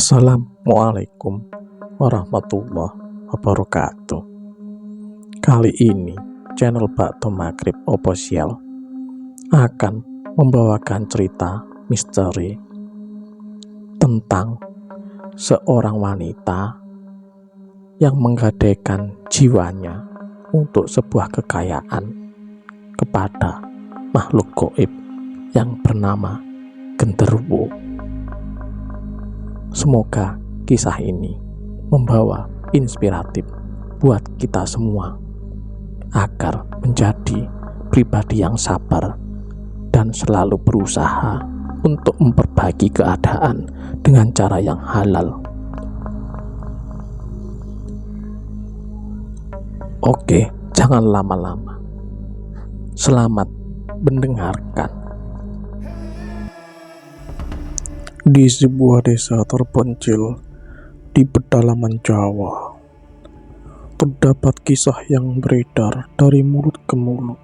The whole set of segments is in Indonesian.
Assalamualaikum warahmatullahi wabarakatuh. Kali ini channel Bakto Magrib Official akan membawakan cerita misteri tentang seorang wanita yang menggadaikan jiwanya untuk sebuah kekayaan kepada makhluk gaib yang bernama genderuwo. Semoga kisah ini membawa inspiratif buat kita semua agar menjadi pribadi yang sabar dan selalu berusaha untuk memperbaiki keadaan dengan cara yang halal. Oke, jangan lama-lama. Selamat mendengarkan. Di sebuah desa terpencil di pedalaman Jawa, terdapat kisah yang beredar dari mulut ke mulut.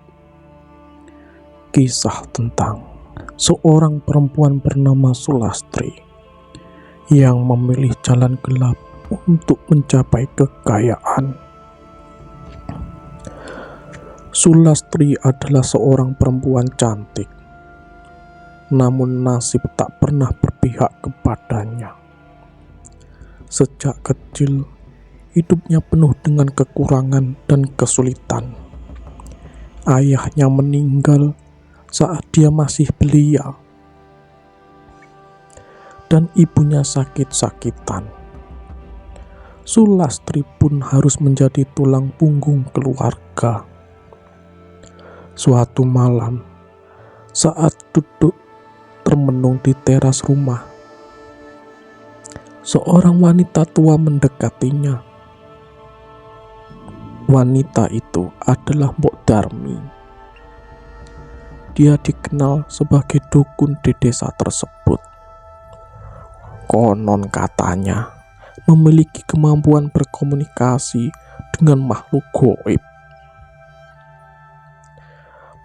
Kisah tentang seorang perempuan bernama Sulastri yang memilih jalan gelap untuk mencapai kekayaan. Sulastri adalah seorang perempuan cantik, namun nasib tak pernah berpihak kepadanya. Sejak kecil, hidupnya penuh dengan kekurangan dan kesulitan. Ayahnya meninggal saat dia masih belia, dan ibunya sakit-sakitan. Sulastri pun harus menjadi tulang punggung keluarga. Suatu malam, saat duduk termenung di teras rumah, seorang wanita tua mendekatinya. Wanita itu adalah Mbok Darmi. Dia dikenal sebagai dukun di desa tersebut. Konon katanya memiliki kemampuan berkomunikasi dengan makhluk gaib.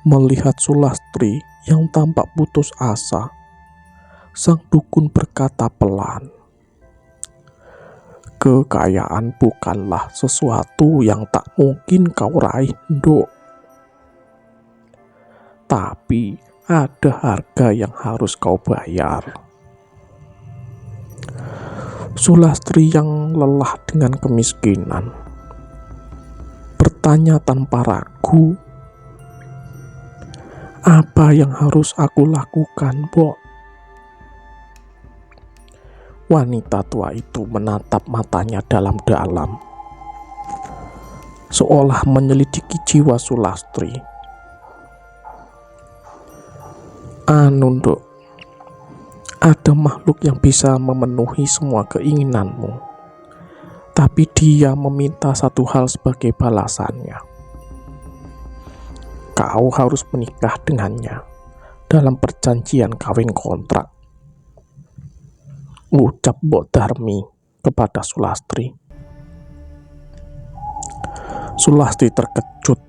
Melihat Sulastri yang tampak putus asa, sang dukun berkata pelan, "Kekayaan bukanlah sesuatu yang tak mungkin kau raih, Nduk. Tapi ada harga yang harus kau bayar." Sulastri yang lelah dengan kemiskinan bertanya tanpa ragu, "Apa yang harus aku lakukan, Mbok?" Wanita tua itu menatap matanya dalam-dalam, seolah menyelidiki jiwa Sulastri. Nduk, ada makhluk yang bisa memenuhi semua keinginanmu, tapi dia meminta satu hal sebagai balasannya. Kau harus menikah dengannya dalam perjanjian kawin kontrak, ucap Mbok Darmi kepada Sulastri. Sulastri terkejut,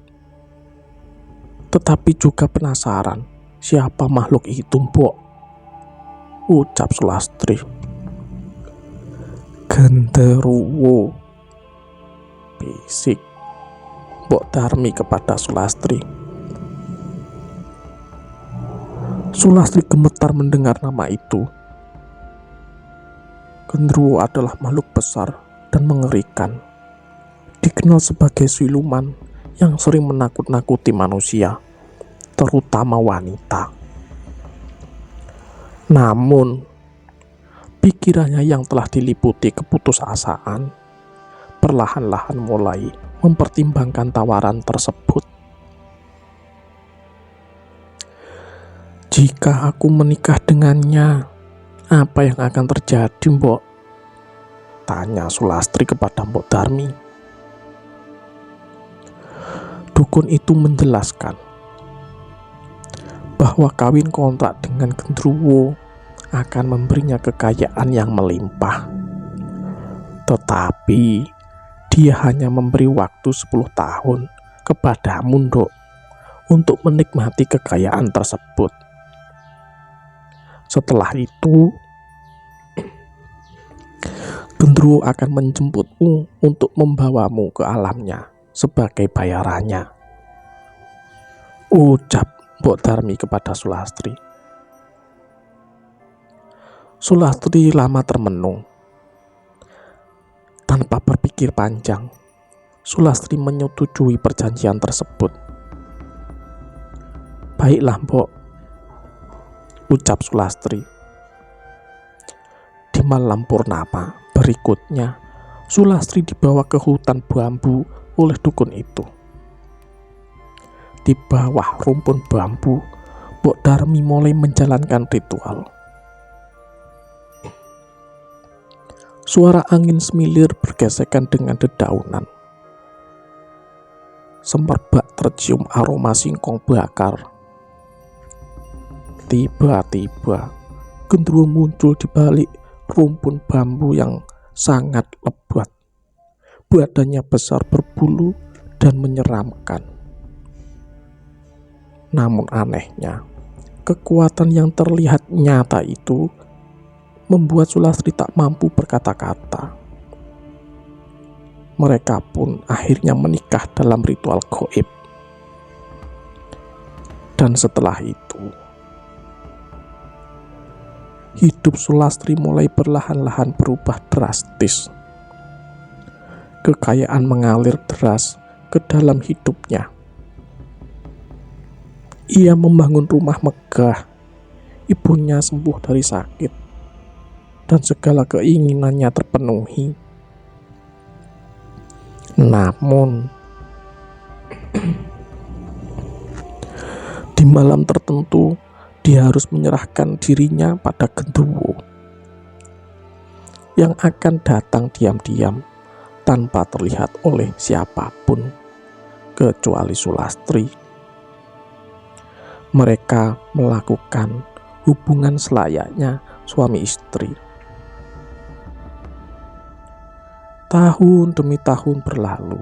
tetapi juga penasaran, siapa makhluk itu, Mbok? Ucap Sulastri. "Genderuwo," bisik Mbok Darmi kepada Sulastri. Sulastri gemetar mendengar nama itu. Genderuwo adalah makhluk besar dan mengerikan. Dikenal sebagai siluman yang sering menakut-nakuti manusia, terutama wanita. Namun, pikirannya yang telah diliputi keputusasaan perlahan-lahan mulai mempertimbangkan tawaran tersebut. "Jika aku menikah dengannya, apa yang akan terjadi, Mbok?" tanya Sulastri kepada Mbok Darmi. Dukun itu menjelaskan bahwa kawin kontrak dengan genderuwo akan memberinya kekayaan yang melimpah. Tetapi dia hanya memberi waktu 10 tahun kepadamu, Nduk, untuk menikmati kekayaan tersebut. Setelah itu, Gendruwo akan menjemputmu untuk membawamu ke alamnya sebagai bayarannya, ucap Mbok Darmi kepada Sulastri. Sulastri lama termenung. Tanpa berpikir panjang, Sulastri menyetujui perjanjian tersebut. Baiklah Mbok, ucap Sulastri. Di malam purnama berikutnya, Sulastri dibawa ke hutan bambu oleh dukun itu. Di bawah rumpun bambu, Mbok Darmi mulai menjalankan ritual. Suara angin semilir bergesekan dengan dedaunan. Semerbak tercium aroma singkong bakar. Tiba-tiba, Gendruwo muncul di balik rumpun bambu yang sangat lebat. Badannya besar berbulu dan menyeramkan. Namun anehnya, kekuatan yang terlihat nyata itu membuat Sulastri tak mampu berkata-kata. Mereka pun akhirnya menikah dalam ritual gaib. Dan setelah itu, hidup Sulastri mulai perlahan-lahan berubah drastis. Kekayaan mengalir deras ke dalam hidupnya. Ia membangun rumah megah, ibunya sembuh dari sakit, dan segala keinginannya terpenuhi. Namun, di malam tertentu, dia harus menyerahkan dirinya pada Gendruwo yang akan datang diam-diam tanpa terlihat oleh siapapun kecuali Sulastri. Mereka melakukan hubungan selayaknya suami istri. Tahun demi tahun berlalu,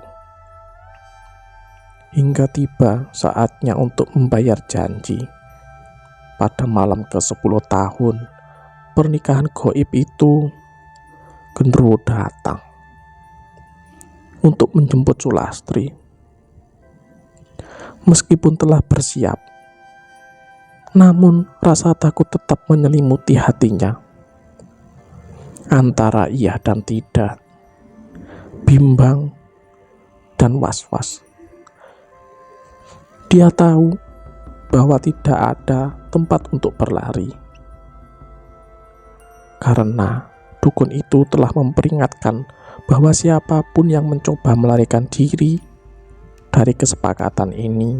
hingga tiba saatnya untuk membayar janji. Pada malam ke-10 tahun pernikahan gaib itu, Gendruwo datang untuk menjemput Sulastri. Meskipun telah bersiap, namun rasa takut tetap menyelimuti hatinya. Antara iya dan tidak, bimbang dan was-was. Dia tahu bahwa tidak ada tempat untuk berlari, karena dukun itu telah memperingatkan bahwa siapapun yang mencoba melarikan diri dari kesepakatan ini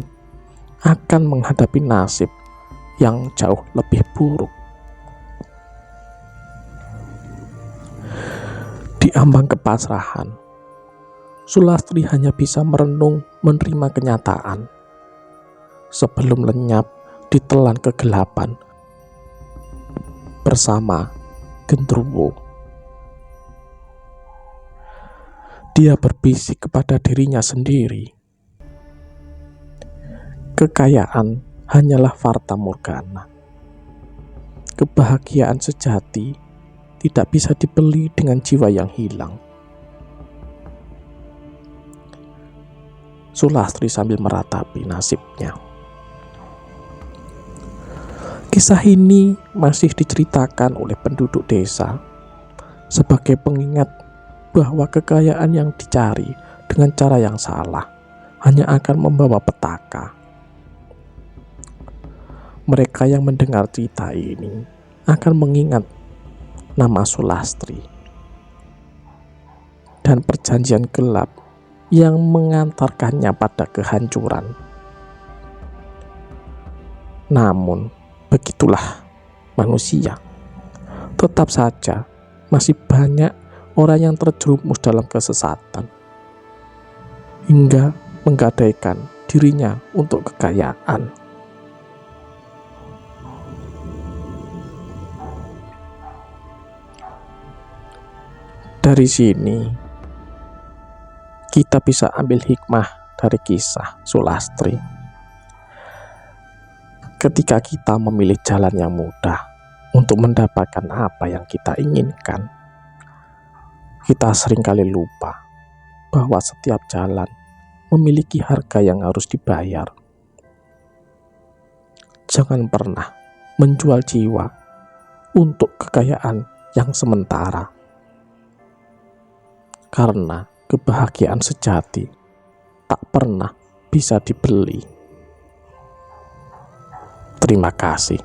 akan menghadapi nasib yang jauh lebih buruk. Di ambang kepasrahan, Sulastri hanya bisa merenung menerima kenyataan sebelum lenyap ditelan kegelapan bersama Gendruwo. Dia berbisik kepada dirinya sendiri, kekayaan hanyalah fata morgana. Kebahagiaan sejati tidak bisa dibeli dengan jiwa yang hilang. Sulastri sambil meratapi nasibnya. Kisah ini masih diceritakan oleh penduduk desa sebagai pengingat bahwa kekayaan yang dicari dengan cara yang salah hanya akan membawa petaka. Mereka yang mendengar cerita ini akan mengingat nama Sulastri dan perjanjian gelap yang mengantarkannya pada kehancuran. Namun, begitulah manusia. Tetap saja masih banyak orang yang terjerumus dalam kesesatan hingga menggadaikan dirinya untuk kekayaan. Dari sini kita bisa ambil hikmah dari kisah Sulastri. Ketika kita memilih jalan yang mudah untuk mendapatkan apa yang kita inginkan, Kita seringkali lupa bahwa setiap jalan memiliki harga yang harus dibayar. Jangan pernah menjual jiwa untuk kekayaan yang sementara, karena kebahagiaan sejati tak pernah bisa dibeli. Terima kasih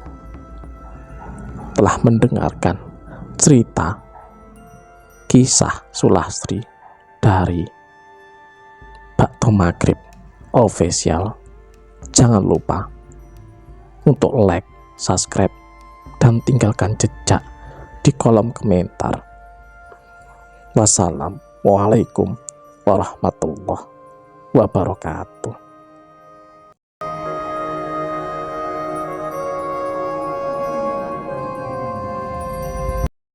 telah mendengarkan cerita kisah Sulastri dari Bakto Maghrib Official. Jangan lupa untuk like, subscribe, dan tinggalkan jejak di kolom komentar. Wassalamualaikum warahmatullahi wabarakatuh.